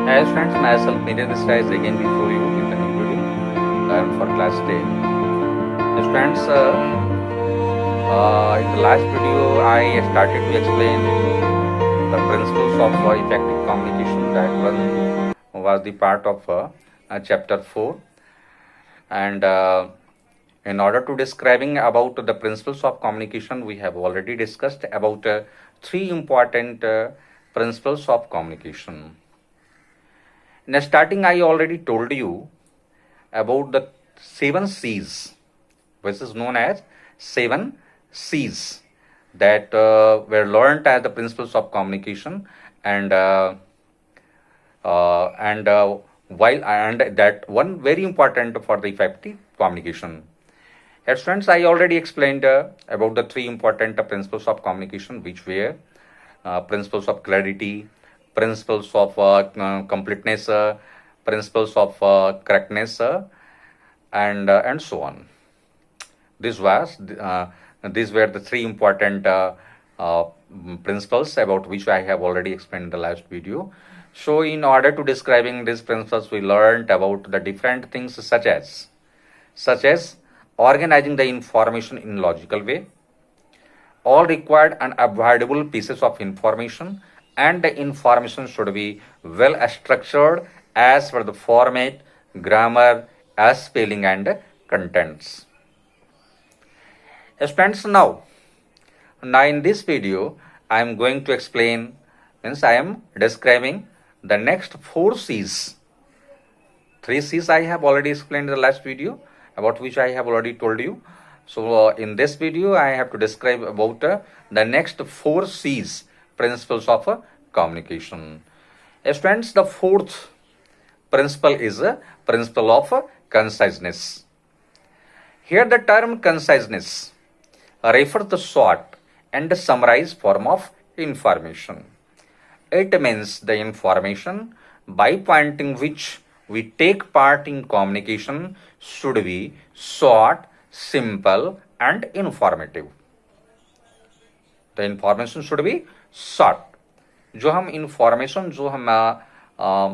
As friends, myself Miriam is again before you with a new video for class 10. As friends, in the last video I started to explain the principles of effective communication. That one was the part of chapter 4, and in order to describing about the principles of communication, we have already discussed about three important principles of communication. In the starting, I already told you about the 7 C's, which is known as 7 C's that were learned as the principles of communication, and that one very important for the effective communication. As friends, I already explained about the three important principles of communication, which were principles of clarity, principles of completeness, principles of correctness, and so on. These were the three important principles about which I have already explained in the last video. So, in order to describing these principles, we learned about the different things such as organizing the information in logical way, all required and avoidable pieces of information, and the information should be well structured as per the format, grammar, as spelling and contents. Friends, now in this video I am going to explain, I am describing the next 4 C's. 3 C's I have already explained in the last video, about which I have already told you. So in this video I have to describe about the next 4 C's, principles of communication. Friends, the fourth principle is a principle of conciseness. Here the term conciseness refers to the short and summarized form of information. It means the information by pointing which we take part in communication should be short, simple and informative. The information should be short. जो हम information जो हम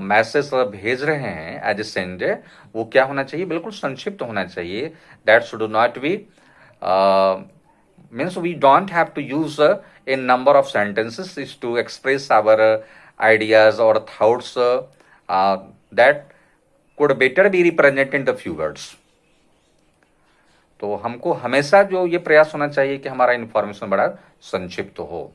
message भेज रहे हैं as a send, वो क्या होना चाहिए? बिल्कुल संक्षिप्त होना चाहिए. That should not B means we don't have to use a number of sentences is to express our ideas or thoughts that could better be represented in the few words. तो हमको हमेशा जो ये प्रयास होना चाहिए कि हमारा इंफॉर्मेशन बड़ा संक्षिप्त हो.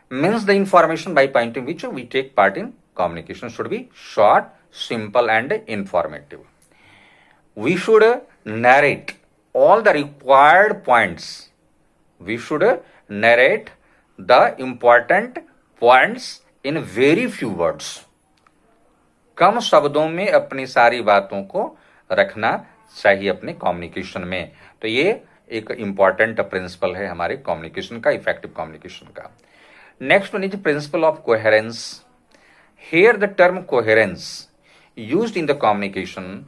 Means the information by pointing which we take part in communication should be short, simple and informative. We should narrate all the required points. We should narrate the important points in very few words. कम शब्दों में अपनी सारी बातों को रखना चाहिए अपने communication में. तो ये एक इंपॉर्टेंट प्रिंसिपल है हमारे कम्युनिकेशन का, इफेक्टिव कम्युनिकेशन का. Next one is principle of coherence. Here the term coherence used in the communication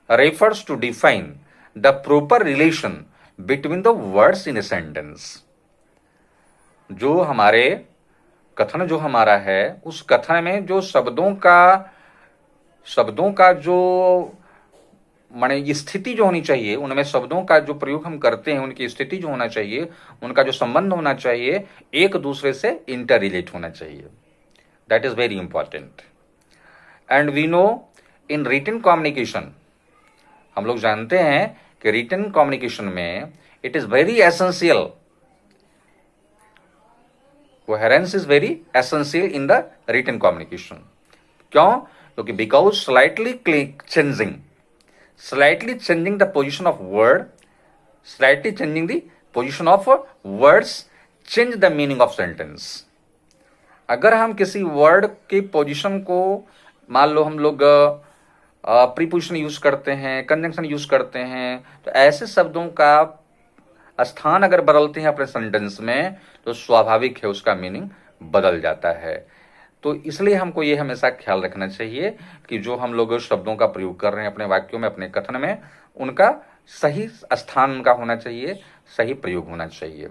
refers to define the proper relation between the words in a sentence. जो हमारे कथन जो हमारा है, उस कथन में जो शब्दों का जो माने स्थिति जो होनी चाहिए, उनमें शब्दों का जो प्रयोग हम करते हैं, उनकी स्थिति जो होना चाहिए, उनका जो संबंध होना चाहिए, एक दूसरे से इंटर रिलेट होना चाहिए. That is very important. And we know in written communication, हम लोग जानते हैं कि रिटन कम्युनिकेशन में it is very essential, coherence is very essential in the written communication. क्यों? क्योंकि because slightly changing the position of word, slightly changing the position of words change the meaning of sentence. अगर हम किसी word की position को, मान लो हम लोग प्रीपोजिशन यूज करते हैं, कंजंक्शन यूज करते हैं, तो ऐसे शब्दों का स्थान अगर बदलते हैं अपने सेंटेंस में, तो स्वाभाविक है उसका मीनिंग बदल जाता है. तो इसलिए हमको ये हमेशा ख्याल रखना चाहिए कि जो हम लोग शब्दों का प्रयोग कर रहे हैं अपने वाक्यों में, अपने कथन में, उनका सही स्थान का होना चाहिए, सही प्रयोग होना चाहिए.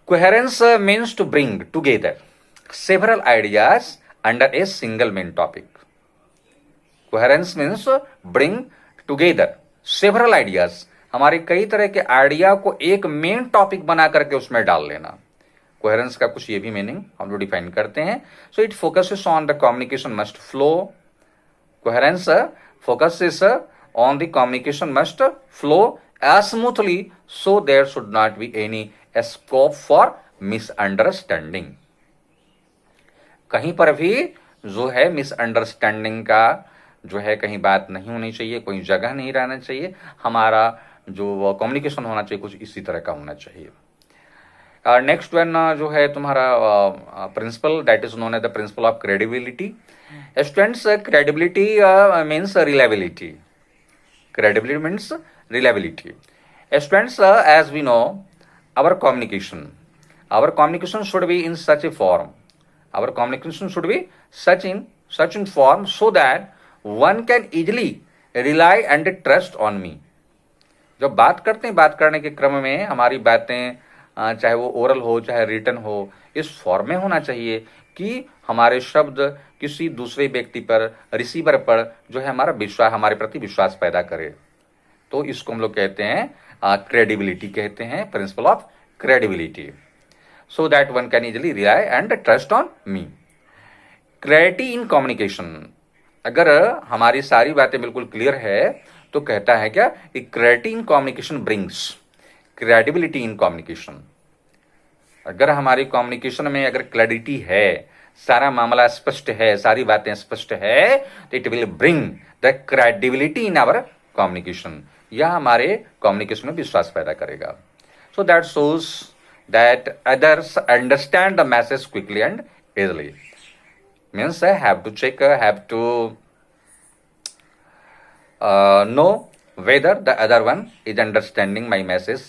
Coherence means to bring together several ideas under a single main topic. Coherence means bring together several ideas. हमारे कई तरह के आइडिया को एक मेन टॉपिक बना करके उसमें डाल लेना. कोहेरेंस का कुछ ये भी मीनिंग हम लोग डिफाइन करते हैं. So it focuses on the communication must flow. Coherence focuses on the communication must flow as smoothly, so there should not be any scope for misunderstanding. कहीं पर भी जो है मिसअंडरस्टैंडिंग का जो है कहीं बात नहीं होनी चाहिए, कोई जगह नहीं रहना चाहिए. हमारा जो कम्युनिकेशन होना चाहिए कुछ इसी तरह का होना चाहिए. नेक्स्ट वन जो है तुम्हारा principle, that is known as the principle of credibility. Students, credibility means reliability. Credibility means reliability. Students, as we know, our communication should be in such a form. Our communication should be such in form so that one can easily rely and trust on me. जब बात करते हैं, बात करने के क्रम में हमारी बातें चाहे वो ओरल हो चाहे रिटन हो, इस फॉर्म में होना चाहिए कि हमारे शब्द किसी दूसरे व्यक्ति पर, रिसीवर पर जो है हमारा विश्वास, हमारे प्रति विश्वास पैदा करे. तो इसको हम लोग कहते हैं क्रेडिबिलिटी कहते हैं, principal of credibility. So that one can easily rely and trust on me. Clarity in communication. अगर हमारी सारी बातें बिल्कुल क्लियर है तो कहता है क्या कि clarity in communication brings credibility in communication. अगर हमारी कम्युनिकेशन में अगर क्लैरिटी है, सारा मामला स्पष्ट है, सारी बातें स्पष्ट है, तो it will bring the credibility in our communication. यह हमारे कम्युनिकेशन में विश्वास पैदा करेगा. So that shows that others understand the message quickly and easily. Means I have to check, have to know whether the other one is understanding my message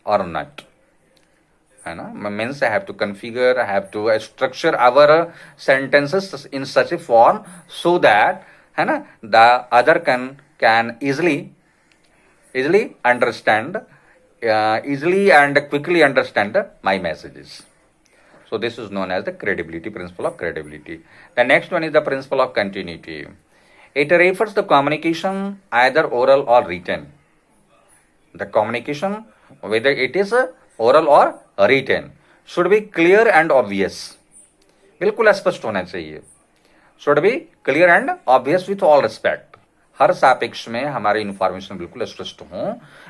और not. है ना, means I have to configure, I have to structure our sentences in such a form so that, है ना, the other can easily understand, easily and quickly understand my messages. So this is known as the credibility, principle of credibility. The next one is the principle of continuity. It refers to communication either oral or written. The communication, whether it is oral or written, should be clear and obvious. बिल्कुल स्पष्ट होना चाहिए. Should be clear and obvious with all respect. हर सापेक्ष में हमारी information बिल्कुल स्पष्ट हो.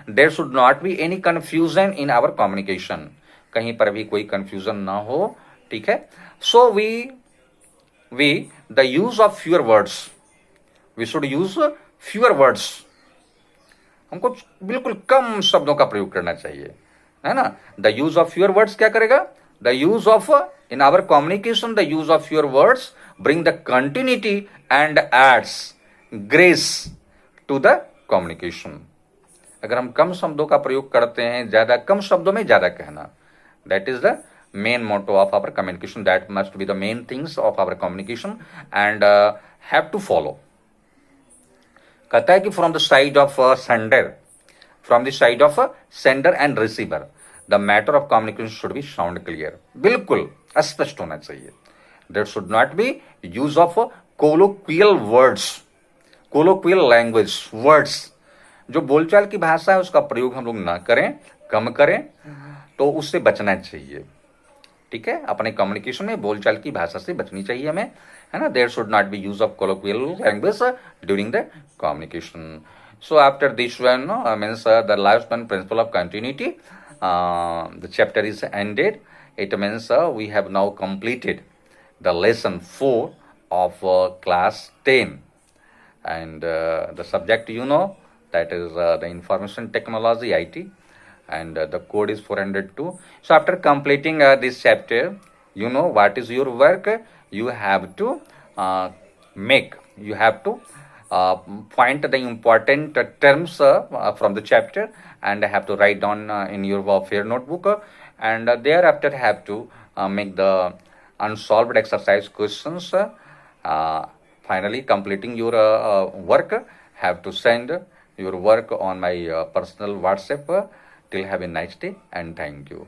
There should not be any confusion in our communication. कहीं पर भी कोई कंफ्यूजन ना हो. ठीक है. So we the use of fewer words, we should use fewer words. हमको बिल्कुल कम शब्दों का प्रयोग करना चाहिए, है ना. The use of fewer words क्या करेगा? The use of in our communication, the use of fewer words bring the continuity and adds grace to the communication. अगर हम कम शब्दों का प्रयोग करते हैं, ज्यादा कम शब्दों में ज्यादा कहना, that is the main motto of our communication. That must be the main things of our communication and have to follow. कहता है कि from the side of sender, from the side of sender and receiver, the matter of communication should be sound clear. बिल्कुल स्पष्ट होना चाहिए. There should not be use of colloquial words, colloquial language words. जो बोलचाल की भाषा है उसका प्रयोग हम लोग ना करें, कम करें, तो उससे बचना चाहिए. ठीक है. अपने कम्युनिकेशन में बोलचाल की भाषा से बचनी चाहिए हमें, है ना. There should not be use of colloquial language during the communication. So after this one means the last one, principle of continuity, the chapter is ended. It means we have now completed the lesson 4 of class 10, and the subject you know, that is the information technology, IT, and the code is 402. So after completing this chapter, you know what is your work. You have to you have to find the important terms from the chapter and have to write down in your fair notebook, and thereafter have to make the unsolved exercise questions. Finally completing your work, have to send your work on my personal WhatsApp. Till have a nice day and thank you.